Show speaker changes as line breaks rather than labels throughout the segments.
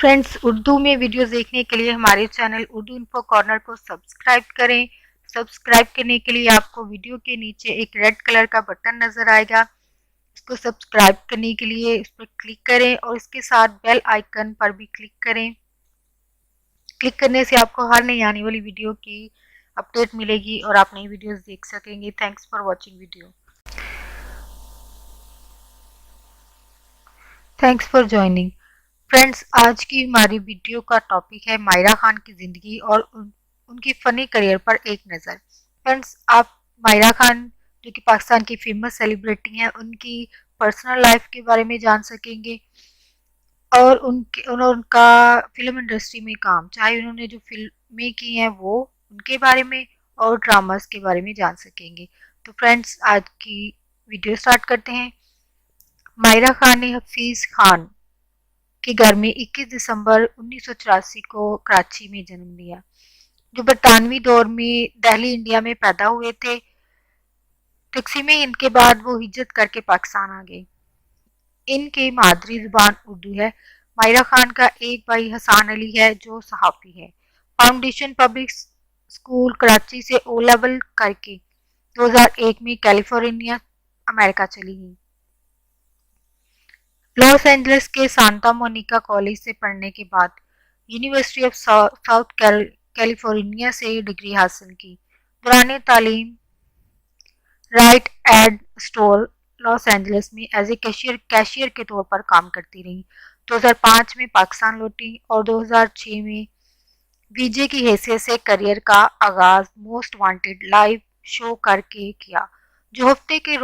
Friends, Urdu में videos देखने के लिए हमारे चैनल उर्दू इन्फो कॉर्नर को सब्सक्राइब करें। सब्सक्राइब करने के लिए आपको वीडियो के नीचे एक रेड कलर का बटन नज़र आएगा। इसको सब्सक्राइब करने के लिए इस पर क्लिक करें और इसके साथ बेल आइकन पर भी क्लिक करें। क्लिक करने से आपको हर नई आने वाली वीडियो की अपडेट मिलेगी और आप नई वीडियोस देख सकेंगे। Thanks for watching video. Thanks for joining. Friends, आज की हमारी वीडियो का टॉपिक है मायरा खान की ज़िंदगी और उनकी फ़नी करियर पर एक नज़र। फ्रेंड्स, आप मायरा खान जो कि पाकिस्तान की फेमस सेलिब्रिटी हैं, उनकी पर्सनल लाइफ के बारे में जान सकेंगे और उनका फिल्म इंडस्ट्री में काम, चाहे उन्होंने जो फिल्में की हैं वो उनके बारे में और ड्रामास के बारे में जान सकेंगे। तो फ्रेंड्स, आज की वीडियो स्टार्ट करते हैं। मायरा खान ने हफीज़ खान के घर में 21 दिसंबर 1984 को कराची में जन्म लिया, जो बरतानवी दौर में दिल्ली इंडिया में पैदा हुए थे। तकसीम हिंद के बाद वो हिजरत करके पाकिस्तान आ गए। इनकी मादरी ज़ुबान उर्दू है। मायरा खान का एक भाई हसान अली है जो सहाफ़ी है। फाउंडेशन पब्लिक स्कूल कराची से ओ लेवल करके 2001 में कैलिफोर्निया अमेरिका चली गई। लॉस एंजलिस के सांता मोनिका कॉलेज से पढ़ने के बाद यूनिवर्सिटी ऑफ साउथ कैलिफोर्निया से डिग्री हासिल की। दौरान तालीम Rite Aid store Los Angeles में एज ए कैशियर के तौर पर काम करती रही। 2005 में पाकिस्तान लौटी और 2006 में वीजे की हैसियत से करियर का आगाज मोस्ट वांटेड लाइव शो करके किया, जो हफ्ते के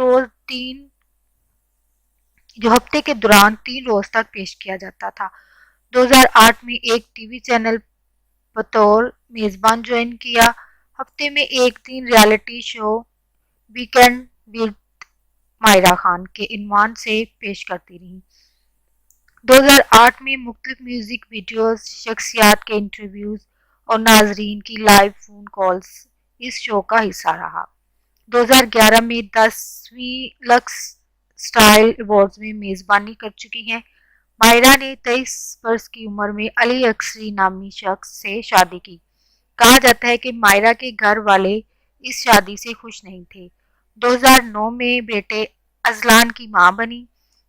दौरान 3 रोज तक पेश किया जाता था। 2008 में एक टीवी चैनल बतौर मेजबान ज्वाइन किया। हफ्ते में एक दिन reality show weekend with Maira Khan के इनवान से पेश करती रही। 2008 में मुख्तलिफ म्यूजिक वीडियोस, शख्सियात के इंटरव्यूज और नाजरीन की लाइव फोन कॉल्स इस शो का हिस्सा रहा। 2011 में 10वीं लक्स स्टाइल अवार्ड्स में मेजबानी कर चुकी हैं। मायरा ने 23 वर्ष की उम्र में अली अक्सरी नामी शख्स से शादी की। कहा जाता है कि मायरा के घर वाले इस शादी से खुश नहीं थे। 2009 में बेटे अजलान की मां बनी,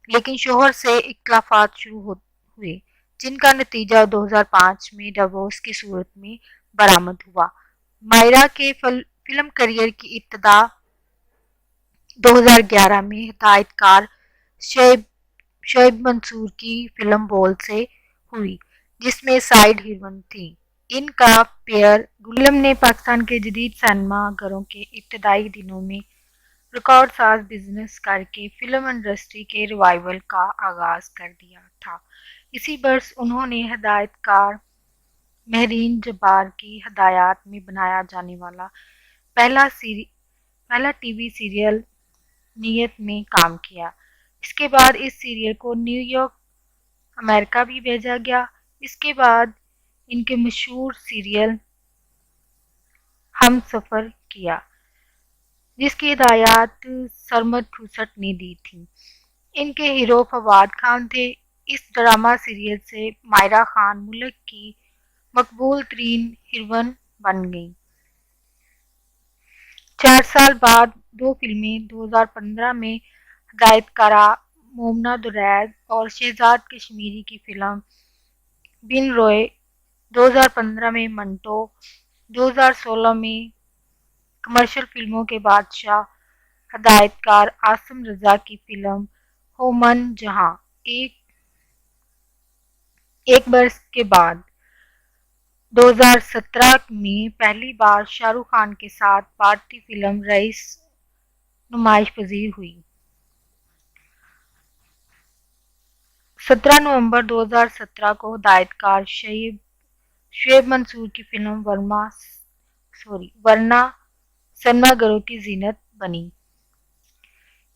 लेकिन शोहर से इख्तिलाफात शुरू हुए, जिनका नतीजा 2005 में डिवोर्स की सूरत में बरामद हुआ। मायरा के फिल्म करियर की इब्तिदा 2011 में हिदायतकार शोएब मंसूर की फिल्म बोल से हुई, जिसमें साइड हीरोइन थी। इनका पेयर गुलम ने पाकिस्तान के जदीद सिनेमा घरों के इब्तदाई दिनों में रिकॉर्ड साज बिजनेस करके फिल्म इंडस्ट्री के रिवाइवल का आगाज कर दिया था। इसी वर्ष उन्होंने हिदायतकार महरीन जब्बार की हदायत में बनाया जाने वाला पहला टीवी सीरियल नियत में काम किया। इसके बाद इस सीरियल को न्यूयॉर्क अमेरिका भी भेजा गया। इसके बाद इनके मशहूर सीरियल हम सफ़र किया, जिसकी हिदायत सरमद फुसट ने दी थी। इनके हीरो फवाद खान थे। इस ड्रामा सीरियल से मायरा खान मुल्क की मकबूल तरीन हीरोइन बन गई। 4 साल बाद 2 फिल्में 2015 में हिदायतकारा मोमना दुरैद और शहजाद कश्मीरी की फिल्म बिन रोए, 2015 में मंटो, 2016 में कमर्शियल फिल्मों के बादशाह हिदायतकार आसिम रजा की फिल्म हो मन जहां। एक बरस के बाद 2017 में पहली बार शाहरुख खान के साथ भारतीय फिल्म रईस नुमाइश पजीर हुई। 17 नवंबर 2017 को हिदायतकार शोएब मंसूर की फिल्म वरना सिनेमाघरों की जीनत बनी।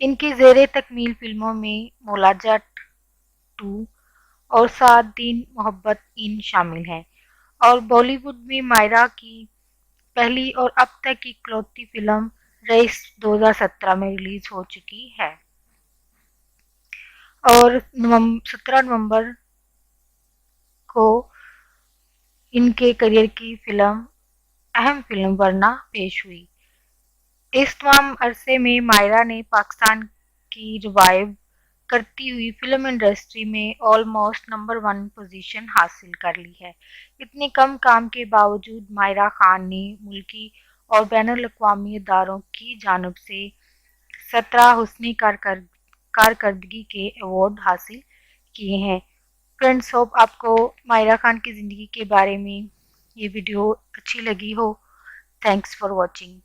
इनकी ज़ेरे तकमील फिल्मों में मौला जट 2 और 7 दिन मोहब्बत इन शामिल हैं और बॉलीवुड में मायरा की पहली और अब तक की इकलौती फिल्म रईस 2017 में रिलीज हो चुकी है और 17 नवंबर को इनके करियर की अहम फिल्म वरना पेश हुई। इस तमाम अरसे में मायरा ने पाकिस्तान की रिवाइव करती हुई फिल्म इंडस्ट्री में ऑलमोस्ट नंबर 1 पोजीशन हासिल कर ली है। इतने कम काम के बावजूद मायरा खान ने मुल्की और बैनुल-अक़वामी इदारों की जानिब से 17 हुस्न कारकर्दगी के अवार्ड हासिल किए हैं। फ्रेंड्स, होप आपको मायरा खान की ज़िंदगी के बारे में ये वीडियो अच्छी लगी हो। Thanks for watching.